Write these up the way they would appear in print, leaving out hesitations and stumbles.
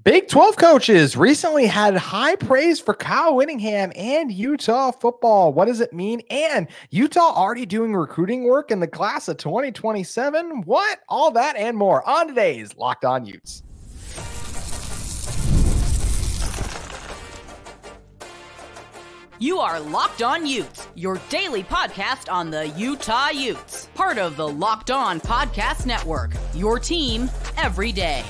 Big 12 coaches recently had high praise for Kyle Whittingham and Utah football. What does it mean? And Utah already doing recruiting work in the class of 2027? What? All that and more on today's Locked On Utes. You are Locked On Utes, your daily podcast on the Utah Utes. Part of the Locked On Podcast Network, your team every day.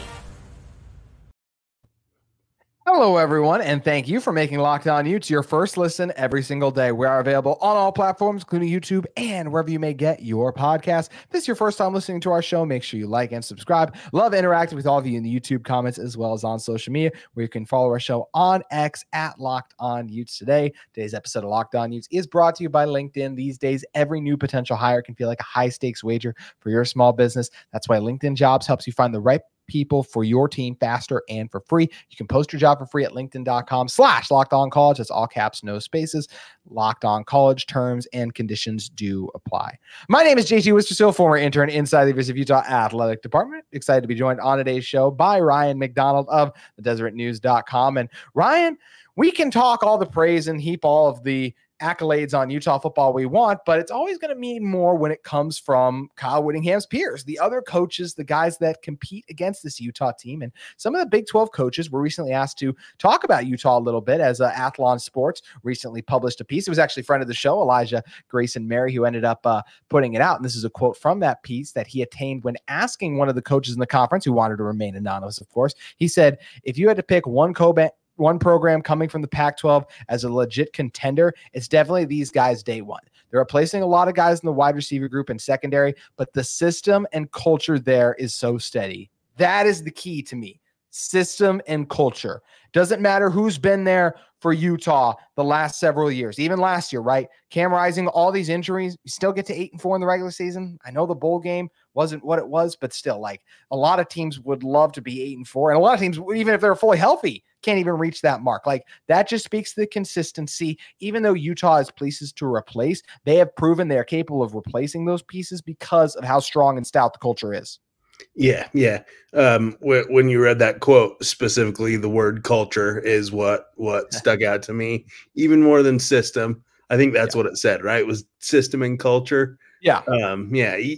Hello, everyone, and thank you for making Locked On Utes your first listen every single day. We are available on all platforms, including YouTube and wherever you may get your podcast. If this is your first time listening to our show, make sure you like and subscribe. Love interacting with all of you in the YouTube comments as well as on social media, where you can follow our show on X at Locked On Utes today. Today's episode of Locked On Utes is brought to you by LinkedIn. These days, every new potential hire can feel like a high-stakes wager for your small business. That's why LinkedIn Jobs helps you find the right people for your team faster and for free. You can post your job for free at linkedin.com/lockedoncollege. That's all caps, no spaces. Locked On College terms and conditions do apply. My name is JT Wistricll, former intern inside the University of Utah Athletic Department. Excited to be joined on today's show by Ryan McDonald of the DeseretNews.com. And Ryan, we can talk all the praise and heap all of the accolades on Utah football we want, but it's always going to mean more when it comes from Kyle Whittingham's peers, the other coaches, the guys that compete against this Utah team. And some of the Big 12 coaches were recently asked to talk about Utah a little bit, as Athlon Sports recently published a piece. It was actually a friend of the show, Elijah Grayson Mary, who ended up putting it out. And this is a quote from that piece that he attained when asking one of the coaches in the conference, who wanted to remain anonymous, of course. He said, if you had to pick one program coming from the Pac-12 as a legit contender, it's definitely these guys day one. They're replacing a lot of guys in the wide receiver group and secondary, but the system and culture there is so steady. That is the key to me. System and culture. Doesn't matter who's been there for Utah the last several years, even last year, right? Cam Rising, all these injuries, you still get to 8-4 in the regular season. I know the bowl game wasn't what it was, but still, like, a lot of teams would love to be 8-4, and a lot of teams, even if they're fully healthy, can't even reach that mark. Like, that just speaks to the consistency. Even though Utah has pieces to replace, they have proven they are capable of replacing those pieces because of how strong and stout the culture is. Yeah. When you read that quote, specifically the word culture is what stuck out to me, even more than system. I think that's what it said, right? It was system and culture. Yeah.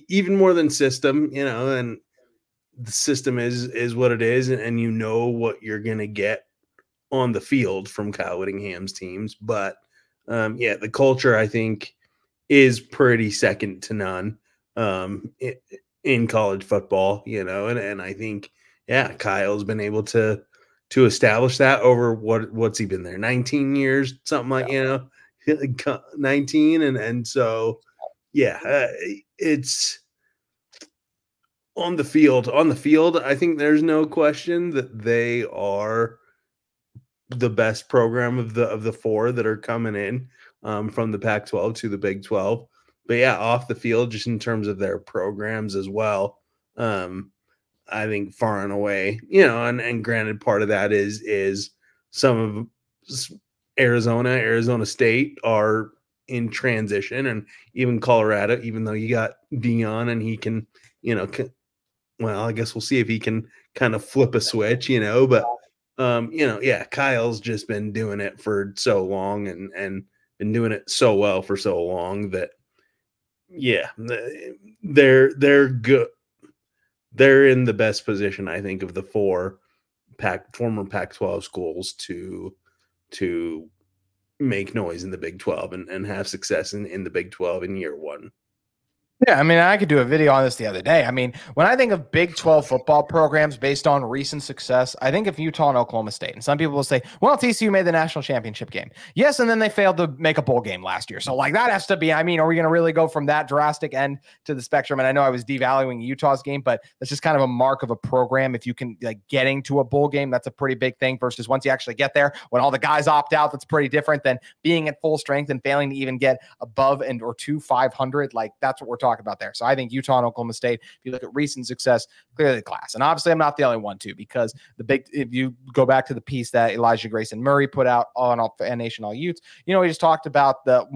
Even more than system, and the system is what it is, and you know what you're going to get on the field from Kyle Whittingham's teams. But the culture, I think, is pretty second to none. In college football, and I think, Kyle's been able to establish that over what's he been there? 19 years, something like, 19. And so, it's on the field. On the field, I think there's no question that they are the best program of the four that are coming in from the Pac-12 to the Big 12. But off the field, just in terms of their programs as well, I think far and away, and granted, part of that is some of Arizona State are in transition, and even Colorado, even though you got Dion and he can, I guess we'll see if he can kind of flip a switch, but Kyle's just been doing it for so long and been doing it so well for so long that, they're good. They're in the best position, I think, of the four former Pac-12 schools to make noise in the Big 12 and have success in the Big 12 in year one. Yeah, I mean, I could do a video on this the other day. I mean, when I think of Big 12 football programs based on recent success, I think of Utah and Oklahoma State. And some people will say, well, TCU made the national championship game. Yes, and then they failed to make a bowl game last year. So, like, that has to be, I mean, are we going to really go from that drastic end to the spectrum? And I know I was devaluing Utah's game, but that's just kind of a mark of a program. If you can, like, getting to a bowl game, that's a pretty big thing versus once you actually get there, when all the guys opt out, that's pretty different than being at full strength and failing to even get above or to 500. Like, that's what we're talking about there. So I think Utah and Oklahoma State, if you look at recent success, clearly the class. And obviously I'm not the only one too, because if you go back to the piece that Elijah Grayson Murray put out on Fan Nation All Utes, he just talked about the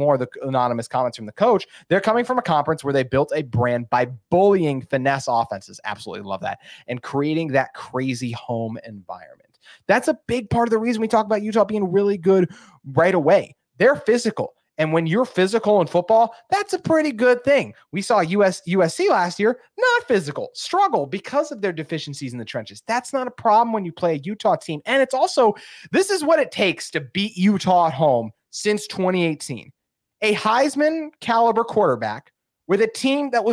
anonymous comments from the coach. They're coming from a conference where they built a brand by bullying finesse offenses. Absolutely love that. And creating that crazy home environment. That's a big part of the reason we talk about Utah being really good right away. They're physical. And when you're physical in football, that's a pretty good thing. We saw USC last year, not physical, struggle because of their deficiencies in the trenches. That's not a problem when you play a Utah team. And it's also, this is what it takes to beat Utah at home since 2018. A Heisman caliber quarterback with a team that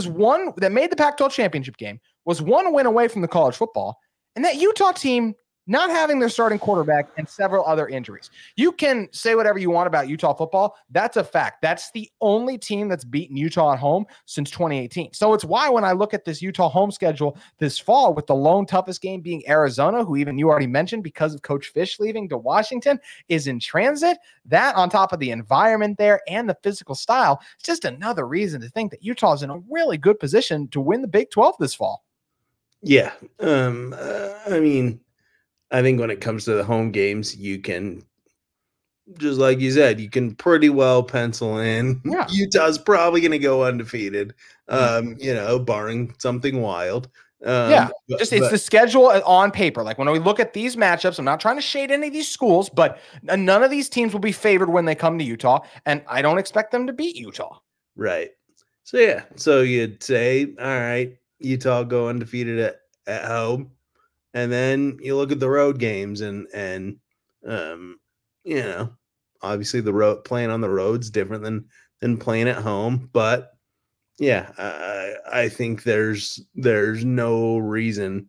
made the Pac-12 championship game, was one win away from the college football, and that Utah team not having their starting quarterback and several other injuries. You can say whatever you want about Utah football. That's a fact. That's the only team that's beaten Utah at home since 2018. So it's why when I look at this Utah home schedule this fall, with the lone toughest game being Arizona, who even you already mentioned because of Coach Fish leaving to Washington, is in transit, that on top of the environment there and the physical style, it's just another reason to think that Utah is in a really good position to win the Big 12 this fall. Yeah. I mean, I think when it comes to the home games, you can, just like you said, you can pretty well pencil in. Yeah. Utah's probably going to go undefeated, barring something wild. It's the schedule on paper. Like when we look at these matchups, I'm not trying to shade any of these schools, but none of these teams will be favored when they come to Utah, and I don't expect them to beat Utah. Right. So you'd say, all right, Utah go undefeated at home. And then you look at the road games and obviously the road playing on the road's different than playing at home. But yeah, I think there's no reason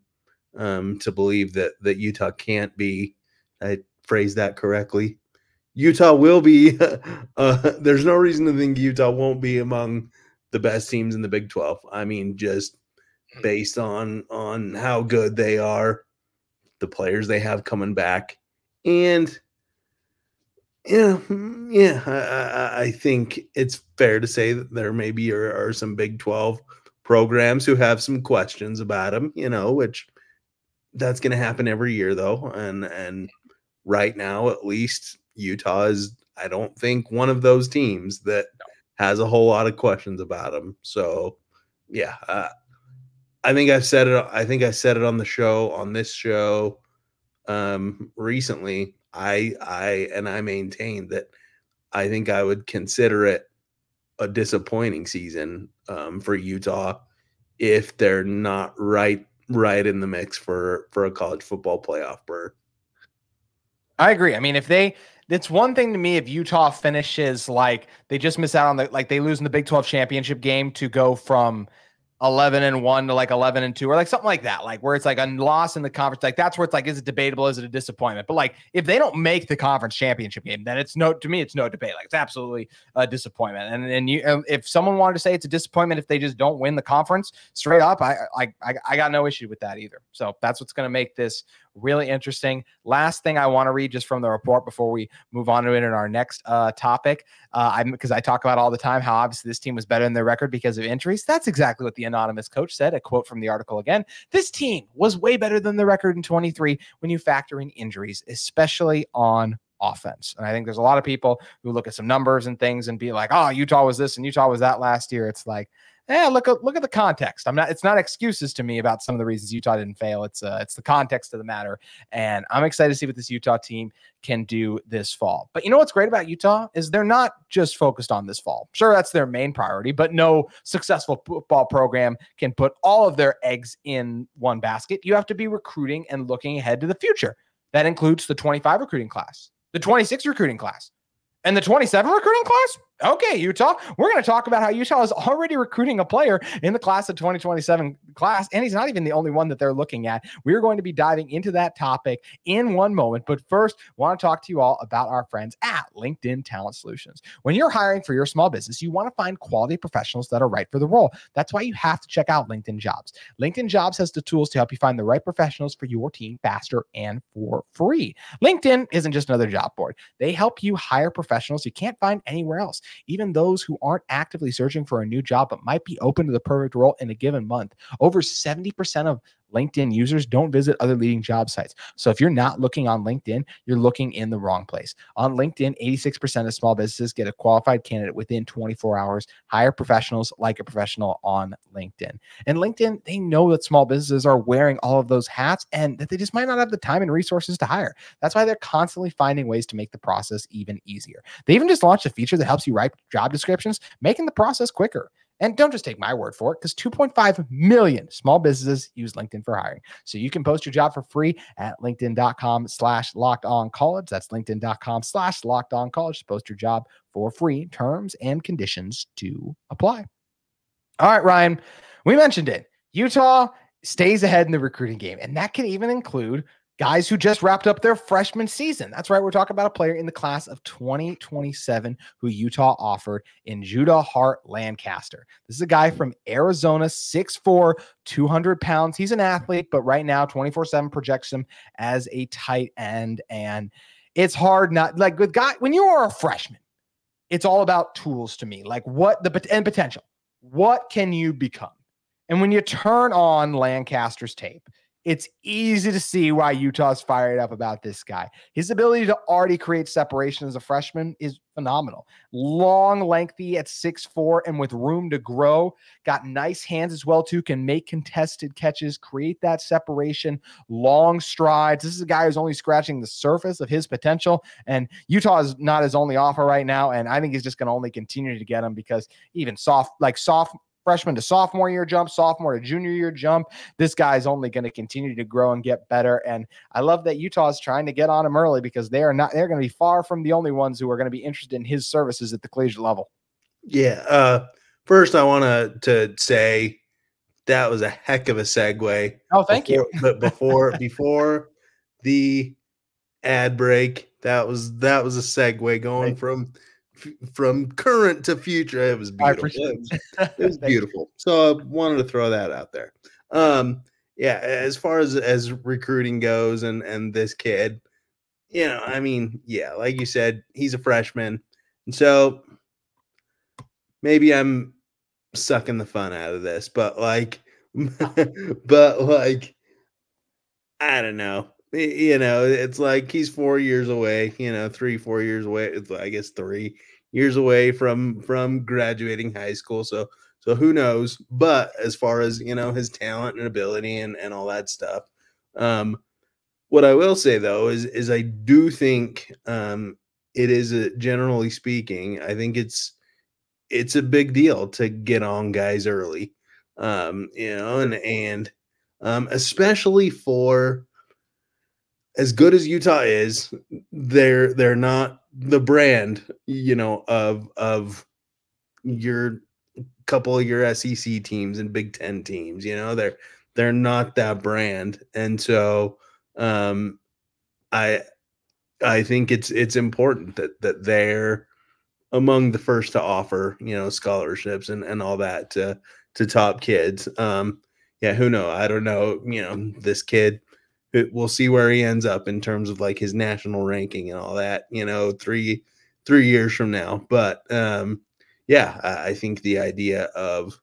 to believe that Utah can't be. I phrased that correctly. Utah will be. There's no reason to think Utah won't be among the best teams in the Big 12. I mean, just based on how good they are, the players they have coming back. And I think it's fair to say that there maybe are some Big 12 programs who have some questions about them, which that's going to happen every year though. And right now, at least Utah is, I don't think, one of those teams that has a whole lot of questions about them. So yeah, I think I said it on this show recently. I maintain that I think I would consider it a disappointing season for Utah if they're not right in the mix for a college football playoff berth. I agree. I mean, it's one thing to me if Utah finishes like they just miss out on they lose in the Big 12 championship game to go from 11-1 to like 11-2 or like something like that, like where it's like a loss in the conference. Like that's where it's like, is it debatable? Is it a disappointment? But like if they don't make the conference championship game, then it's no debate. Like it's absolutely a disappointment. And if someone wanted to say it's a disappointment if they just don't win the conference straight up, I got no issue with that either. So that's what's going to make this really interesting. Last thing I want to read just from the report before we move on to it in our next topic, because I talk about all the time how obviously this team was better than their record because of injuries. That's exactly what the anonymous coach said. A quote from the article again: this team was way better than the record in 23 when you factor in injuries, especially on offense. And I think there's a lot of people who look at some numbers and things and be like, oh, Utah was this and Utah was that last year. It's like, look at the context. It's not excuses to me about some of the reasons Utah didn't fail. It's the context of the matter. And I'm excited to see what this Utah team can do this fall. But you know what's great about Utah is they're not just focused on this fall. Sure, that's their main priority, but no successful football program can put all of their eggs in one basket. You have to be recruiting and looking ahead to the future. That includes the 25 recruiting class, the 26 recruiting class, and the 27 recruiting class. Okay, Utah, we're going to talk about how Utah is already recruiting a player in the class of 2027 class, and he's not even the only one that they're looking at. We're going to be diving into that topic in one moment, but first, I want to talk to you all about our friends at LinkedIn Talent Solutions. When you're hiring for your small business, you want to find quality professionals that are right for the role. That's why you have to check out LinkedIn Jobs. LinkedIn Jobs has the tools to help you find the right professionals for your team faster and for free. LinkedIn isn't just another job board. They help you hire professionals you can't find anywhere else, even those who aren't actively searching for a new job but might be open to the perfect role in a given month. Over 70% of LinkedIn users don't visit other leading job sites. So if you're not looking on LinkedIn, you're looking in the wrong place. On LinkedIn, 86% of small businesses get a qualified candidate within 24 hours. Hire professionals like a professional on LinkedIn. And LinkedIn, they know that small businesses are wearing all of those hats and that they just might not have the time and resources to hire. That's why they're constantly finding ways to make the process even easier. They even just launched a feature that helps you write job descriptions, making the process quicker. And don't just take my word for it, because 2.5 million small businesses use LinkedIn for hiring. So you can post your job for free at linkedin.com/lockedoncollege. That's linkedin.com/lockedoncollege to post your job for free. Terms and conditions to apply. All right, Ryan, we mentioned it. Utah stays ahead in the recruiting game, and that can even include guys who just wrapped up their freshman season. That's right. We're talking about a player in the class of 2027 who Utah offered in Judah Hart Lancaster. This is a guy from Arizona, 6'4", 200 pounds. He's an athlete, but right now 24/7 projects him as a tight end. And it's hard not like with guy when you are a freshman, it's all about tools to me. Like and potential. What can you become? And when you turn on Lancaster's tape, it's easy to see why Utah's fired up about this guy. His ability to already create separation as a freshman is phenomenal. Long, lengthy at 6'4", and with room to grow. Got nice hands as well, too. Can make contested catches, create that separation, long strides. This is a guy who's only scratching the surface of his potential, and Utah is not his only offer right now, and I think he's just going to only continue to get him because even soft freshman to sophomore year jump, sophomore to junior year jump. This guy's only going to continue to grow and get better. And I love that Utah is trying to get on him early because they're going to be far from the only ones who are going to be interested in his services at the collegiate level. Yeah. First, I want to say that was a heck of a segue. Oh, thank you. But before the ad break, that was a segue going from current to future. It was beautiful. It was beautiful. So I wanted to throw that out there. Yeah, as far as recruiting goes and this kid, I mean, yeah, like you said, he's a freshman. And so maybe I'm sucking the fun out of this, but I don't know. It's like he's 4 years away, 3-4 years away. It's, I guess 3 years away from graduating high school. So who knows? But as far as, his talent and ability and all that stuff, what I will say though is I do think it is generally speaking, I think it's a big deal to get on guys early, and especially for as good as Utah is, they're not the brand, of your couple of your SEC teams and Big Ten teams. They're not that brand, and so I think it's important that they're among the first to offer scholarships and all that to top kids. Who knows? I don't know. This kid. We'll see where he ends up in terms of like his national ranking and all that, 3 years from now. But I think the idea of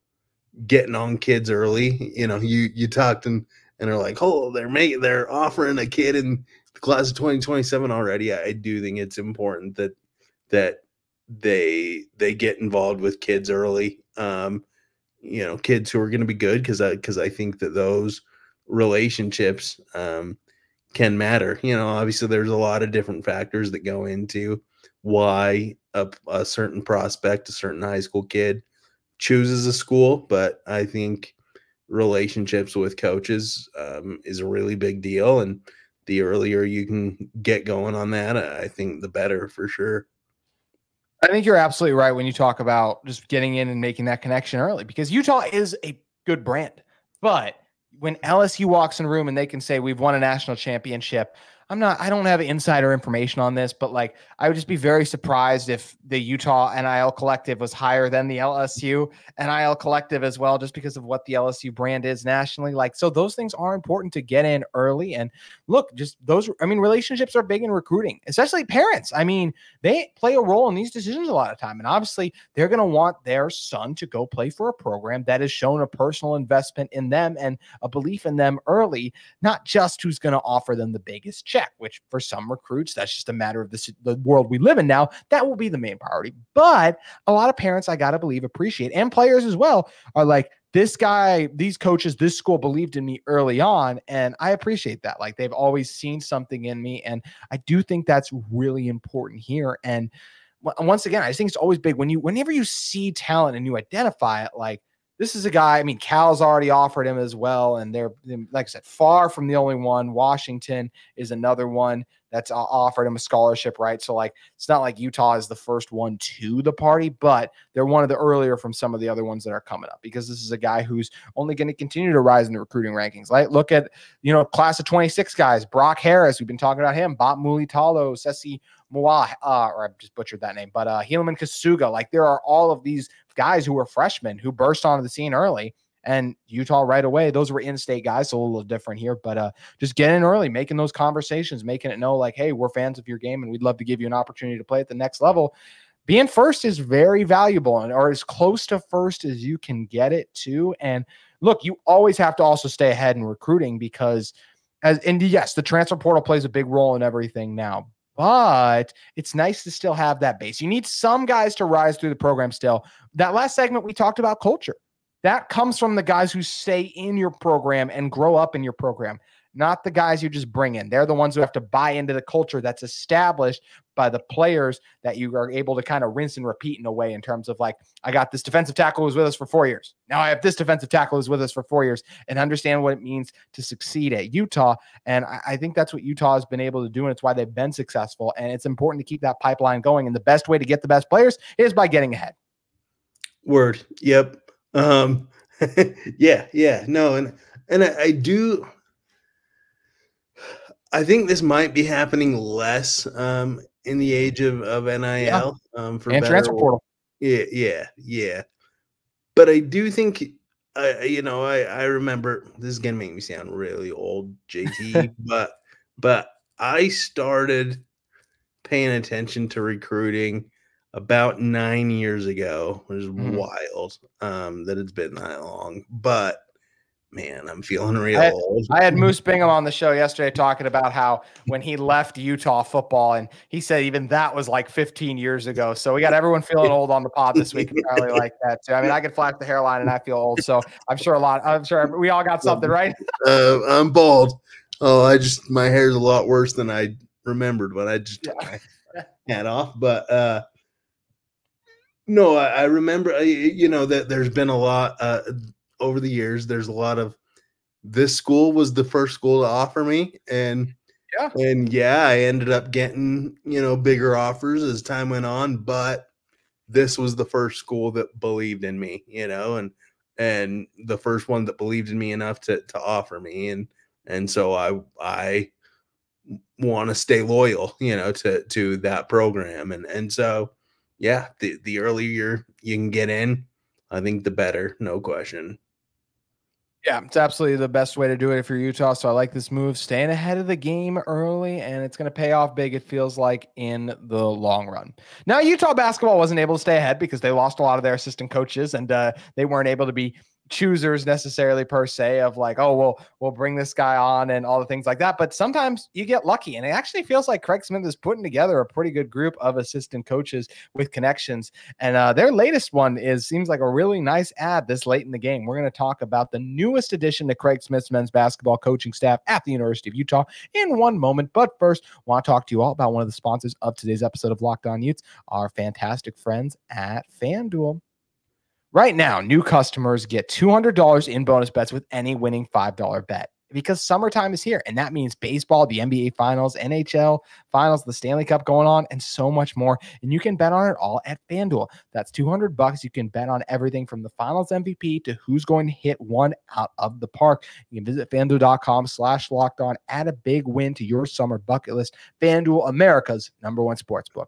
getting on kids early, you talked and are like, oh, they're offering a kid in the class of 2027 already. I do think it's important that they get involved with kids early. Kids who are going to be good because I think that those relationships can matter. Obviously there's a lot of different factors that go into why a certain prospect, a certain high school kid chooses a school, but I think relationships with coaches is a really big deal, and the earlier you can get going on that, I think the better for sure. I think you're absolutely right when you talk about just getting in and making that connection early, because Utah is a good brand, but when LSU walks in the room and they can say we've won a national championship, I don't have insider information on this, but like, I would just be very surprised if the Utah NIL collective was higher than the LSU NIL collective as well, just because of what the LSU brand is nationally. Like, so those things are important to get in early. And look, just those, I mean, relationships are big in recruiting, especially parents. I mean, they play a role in these decisions a lot of time. And obviously they're going to want their son to go play for a program that has shown a personal investment in them and a belief in them early, not just who's going to offer them the biggest check, which for some recruits, that's just a matter of the world we live in now. That will be the main priority. But a lot of parents, I got to believe, appreciate, and players as well, are like, this guy, these coaches, this school believed in me early on. And I appreciate that. Like, they've always seen something in me. And I do think that's really important here. And once again, I just think it's always big whenever you see talent and you identify it, like, this is a guy, I mean, Cal's already offered him as well. And they're, like I said, far from the only one. Washington is another one that's offered him a scholarship, right? So, like, it's not like Utah is the first one to the party, but they're one of the earlier from some of the other ones that are coming up, because this is a guy who's only going to continue to rise in the recruiting rankings. Like, look at, class of 26 guys, Brock Harris, we've been talking about him, Bot Mulitalo, Sesi Moa, or I just butchered that name, but Helaman Kasuga. Like, there are all of these guys who are freshmen who burst onto the scene early, and Utah right away, those were in-state guys, so a little different here, but just get in early, making those conversations, making it know like, hey, we're fans of your game and we'd love to give you an opportunity to play at the next level. Being first is very valuable, or as close to first as you can get it to. And look, you always have to also stay ahead in recruiting, because yes, the transfer portal plays a big role in everything now, but it's nice to still have that base. You need some guys to rise through the program still. That last segment, we talked about culture. That comes from the guys who stay in your program and grow up in your program, not the guys you just bring in. They're the ones who have to buy into the culture that's established by the players that you are able to kind of rinse and repeat in a way, in terms of like, I got this defensive tackle who was with us for 4 years. Now I have this defensive tackle who's with us for 4 years, and understand what it means to succeed at Utah. And I think that's what Utah has been able to do, and it's why they've been successful. And it's important to keep that pipeline going. And the best way to get the best players is by getting ahead. Word. Yep. Yeah. No. And I think this might be happening less, in the age of NIL, for and transfer portal. Yeah. But I do think, I remember, this is going to make me sound really old, JT, but I started paying attention to recruiting about 9 years ago, which is wild, that it's been that long. But man, I'm feeling real old. I had Moose Bingham on the show yesterday talking about how when he left Utah football, and he said even that was like 15 years ago. So we got everyone feeling old on the pod this week, apparently, like that too. I mean, I could flash the hairline and I feel old. So I'm sure we all got something, right? I'm bald. Oh, my hair's a lot worse than I remembered when I just took my hat off. But no, I remember, that there's been a lot over the years. There's a lot of, this school was the first school to offer me. And I ended up getting, bigger offers as time went on. But this was the first school that believed in me, and the first one that believed in me enough to offer me. And so I want to stay loyal, to that program. And so, yeah, the earlier you can get in, I think the better, no question. Yeah, it's absolutely the best way to do it if you're Utah. So I like this move, staying ahead of the game early, and it's going to pay off big, it feels like, in the long run. Now, Utah basketball wasn't able to stay ahead because they lost a lot of their assistant coaches, and they weren't able to be choosers necessarily per se of like, oh, we'll bring this guy on and all the things like that. But sometimes you get lucky, and it actually feels like Craig Smith is putting together a pretty good group of assistant coaches with connections. And their latest one seems like a really nice ad this late in the game. We're going to talk about the newest addition to Craig Smith's men's basketball coaching staff at the University of Utah in one moment. But first, I want to talk to you all about one of the sponsors of today's episode of Locked On Utes, our fantastic friends at FanDuel. Right now, new customers get $200 in bonus bets with any winning $5 bet. because summertime is here, and that means baseball, the NBA finals, NHL finals, the Stanley Cup going on, and so much more. And you can bet on it all at FanDuel. That's $200. You can bet on everything from the finals MVP to who's going to hit one out of the park. You can visit FanDuel.com/lockedon. Add a big win to your summer bucket list. FanDuel, America's #1 sportsbook.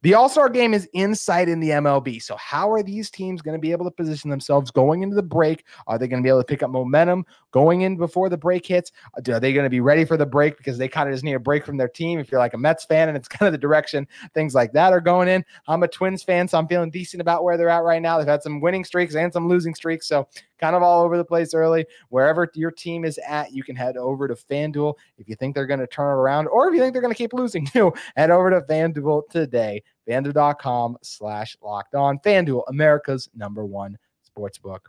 The All-Star game is in sight in the MLB. So how are these teams going to be able to position themselves going into the break? Are they going to be able to pick up momentum going in before the break hits? Are they going to be ready for the break because they kind of just need a break from their team? If you're like a Mets fan and it's kind of the direction things like that are going in. I'm a Twins fan, so I'm feeling decent about where they're at right now. They've had some winning streaks and some losing streaks, so kind of all over the place early. Wherever your team is at, you can head over to FanDuel. If you think they're going to turn it around, or if you think they're going to keep losing too, head over to FanDuel today. FanDuel.com/lockedon. FanDuel, America's #1 sportsbook.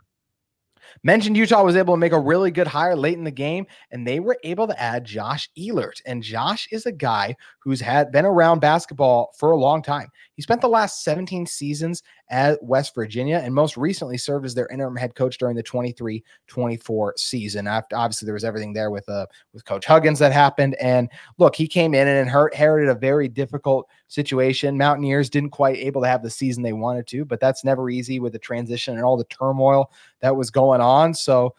Mentioned Utah was able to make a really good hire late in the game, and they were able to add Josh Eilert. And Josh is a guy who's been around basketball for a long time. He spent the last 17 seasons at West Virginia and most recently served as their interim head coach during the 23-24 season. Obviously, there was everything there with Coach Huggins that happened. And look, he came in and inherited a very difficult situation. Mountaineers didn't quite able to have the season they wanted to, but that's never easy with the transition and all the turmoil that was going on. So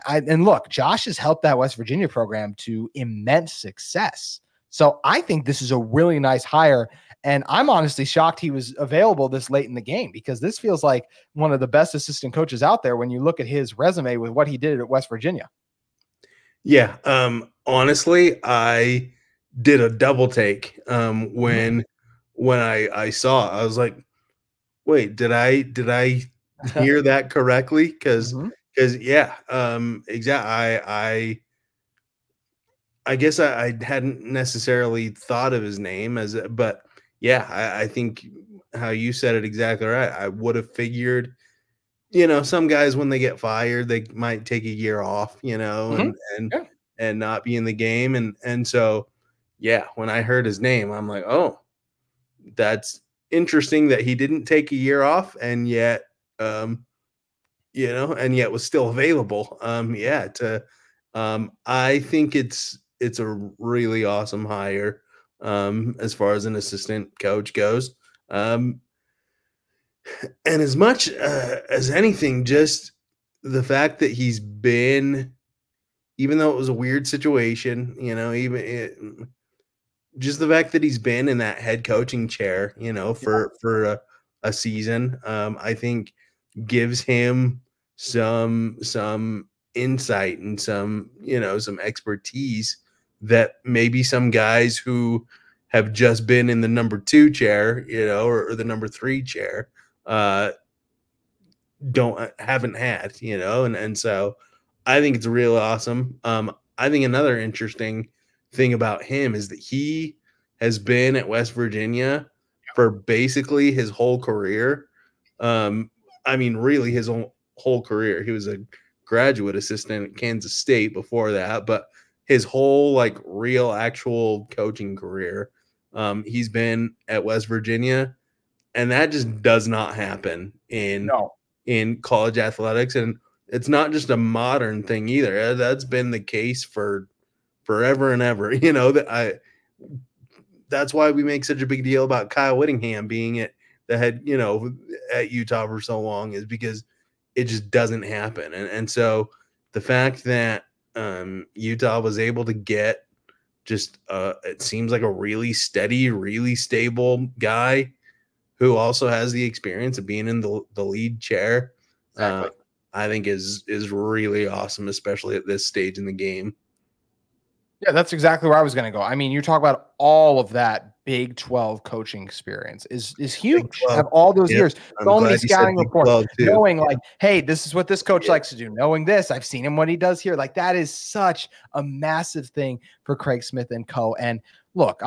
and look, Josh has helped that West Virginia program to immense success. So I think this is a really nice hire. And I'm honestly shocked he was available this late in the game, because this feels like one of the best assistant coaches out there when you look at his resume with what he did at West Virginia. Yeah. Honestly, I did a double take when I saw it. I was like, wait, did I hear that correctly? Because yeah, exactly. I guess I hadn't necessarily thought of his name but yeah, I think how you said it exactly right. I would have figured, some guys when they get fired, they might take a year off, and not be in the game. And so, yeah, when I heard his name, I'm like, oh, that's interesting that he didn't take a year off and yet, and yet was still available. I think it's a really awesome hire as far as an assistant coach goes. And as much as anything, just the fact that he's been, even though it was a weird situation, just the fact that he's been in that head coaching chair, for a season, I think gives him some insight and some expertise that maybe some guys who have just been in the number 2 chair, or the number 3 chair, haven't had, and so I think it's really awesome. I think another interesting thing about him is that he has been at West Virginia for basically his whole career. Really his whole career. He was a graduate assistant at Kansas State before that, but his whole real actual coaching career, he's been at West Virginia, and that just does not happen in college athletics. And it's not just a modern thing either. That's been the case for forever and ever. That's why we make such a big deal about Kyle Whittingham being at the head, at Utah for so long, is because it just doesn't happen. And so the fact that Utah was able to get just it seems like a really steady, really stable guy who also has the experience of being in the lead chair, I think is really awesome, especially at this stage in the game. Yeah, that's exactly where I was going to go. I mean, you talk about all of that Big 12 coaching experience is huge. Have all those years, so many scouting reports, knowing hey, this is what this coach likes to do. Knowing this, I've seen him what he does here. That is such a massive thing for Craig Smith and co. And look,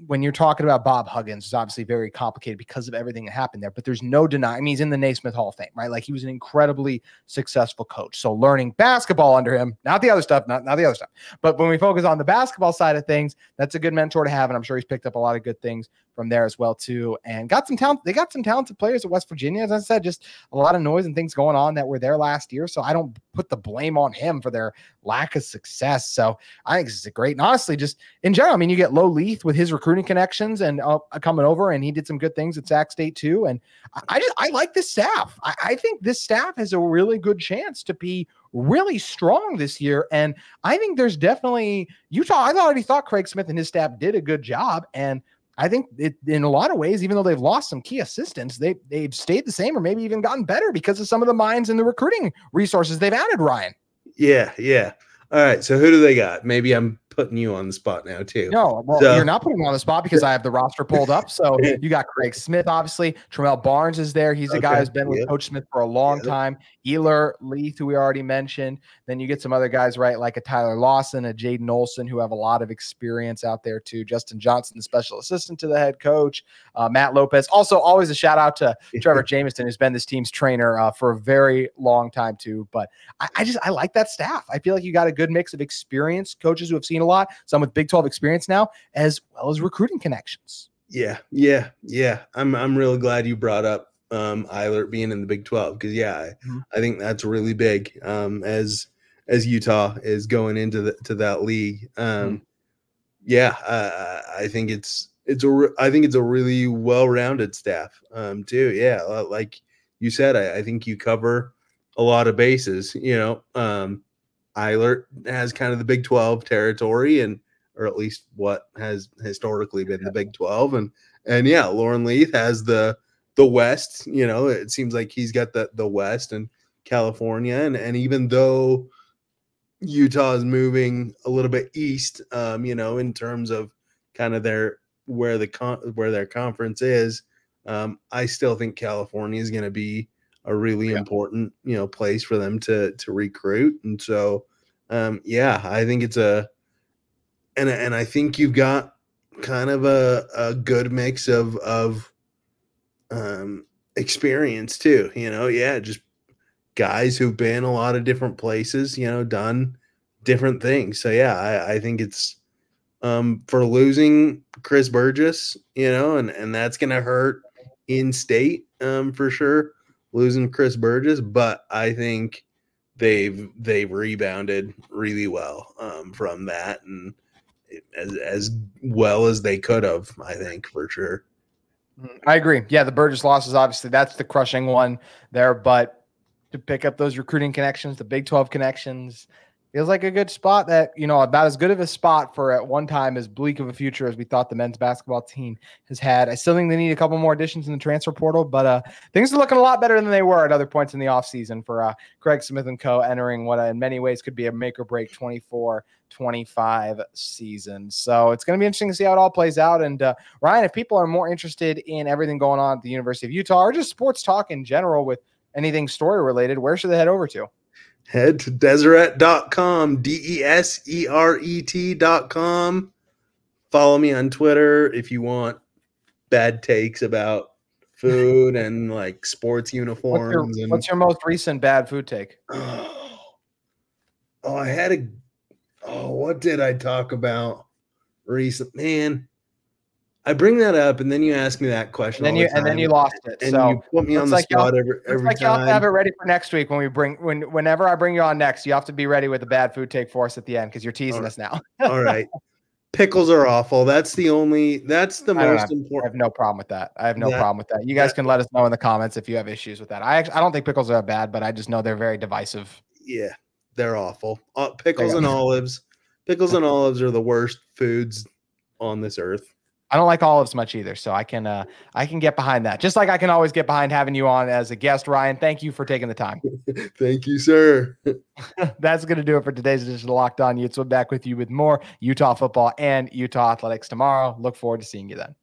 when you're talking about Bob Huggins, it's obviously very complicated because of everything that happened there, but there's no denying. I mean, he's in the Naismith Hall of Fame, right? He was an incredibly successful coach. So learning basketball under him, not the other stuff, not the other stuff. But when we focus on the basketball side of things, that's a good mentor to have. And I'm sure he's picked up a lot of of good things from there as well too, and got some talent. They got some talented players at West Virginia. As I said, just a lot of noise and things going on that were there last year. So I don't put the blame on him for their lack of success. So I think this is great. And honestly, just in general, I mean, you get Lo Leith with his recruiting connections and coming over, and he did some good things at Sac State too. And I like this staff. I think this staff has a really good chance to be really strong this year. And I think there's definitely Utah. I already thought Craig Smith and his staff did a good job. And I think in a lot of ways, even though they've lost some key assistants, they've stayed the same or maybe even gotten better because of some of the minds and the recruiting resources they've added, Ryan. Yeah. All right. So who do they got? Maybe I'm putting you on the spot now too. No, well, you're not putting me on the spot because I have the roster pulled up. So you got Craig Smith, obviously. Tremel Barnes is there. He's a guy who's been with Coach Smith for a long time. Eilert, Leith, who we already mentioned. Then you get some other guys, right, like a Tyler Lawson, a Jaden Olson, who have a lot of experience out there too. Justin Johnson, the special assistant to the head coach. Matt Lopez. Also, always a shout out to Trevor Jameson, who's been this team's trainer for a very long time too. But I like that staff. I feel like you got a good mix of experienced coaches who have seen a lot, some with Big 12 experience now, as well as recruiting connections. Yeah. I'm really glad you brought up Eilert being in the Big 12 because I think that's really big as Utah is going into that league. I think it's a really well-rounded staff too. Yeah, like you said, I think you cover a lot of bases. Eilert has kind of the Big 12 territory, or at least what has historically been the Big 12, and Lauren Leith has the West. It seems like he's got the West and California, and even though Utah is moving a little bit east, in terms of kind of where their conference is, I still think California is going to be a really important, place for them to recruit. And so, I think it's and I think you've got kind of a good mix of experience too, just guys who've been a lot of different places, done different things. So I think it's for losing Chris Burgess, and that's going to hurt in state for sure, losing Chris Burgess, but I think they've rebounded really well from that, and as well as they could have, I think, for sure. I agree. Yeah, the Burgess losses, obviously, that's the crushing one there, but to pick up those recruiting connections, the Big 12 connections, feels like a good spot that, about as good of a spot for at one time as bleak of a future as we thought the men's basketball team has had. I still think they need a couple more additions in the transfer portal, but things are looking a lot better than they were at other points in the offseason for Craig Smith and co. entering what in many ways could be a make or break 24-25 season. So it's going to be interesting to see how it all plays out. And Ryan, if people are more interested in everything going on at the University of Utah or just sports talk in general with anything story related, where should they head over to? Head to Deseret.com, Deseret.com. Follow me on Twitter if you want bad takes about food and like sports uniforms. What's your most recent bad food take? What did I talk about recent? Man, I bring that up, and then you ask me that question. And then you lost it. And so you put me on the spot every time. You have to have it ready for next week whenever I bring you on next. You have to be ready with a bad food take for us at the end because you're teasing us now. All right. Pickles are awful. That's the most important. I have no problem with that. You guys can let us know in the comments if you have issues with that. I don't think pickles are bad, but I just know they're very divisive. Yeah, they're awful. Pickles and olives. Pickles and olives are the worst foods on this earth. I don't like olives much either, so I can get behind that. Just like I can always get behind having you on as a guest, Ryan. Thank you for taking the time. Thank you, sir. That's going to do it for today's edition of Locked On Utes. We'll be back with you with more Utah football and Utah athletics tomorrow. Look forward to seeing you then.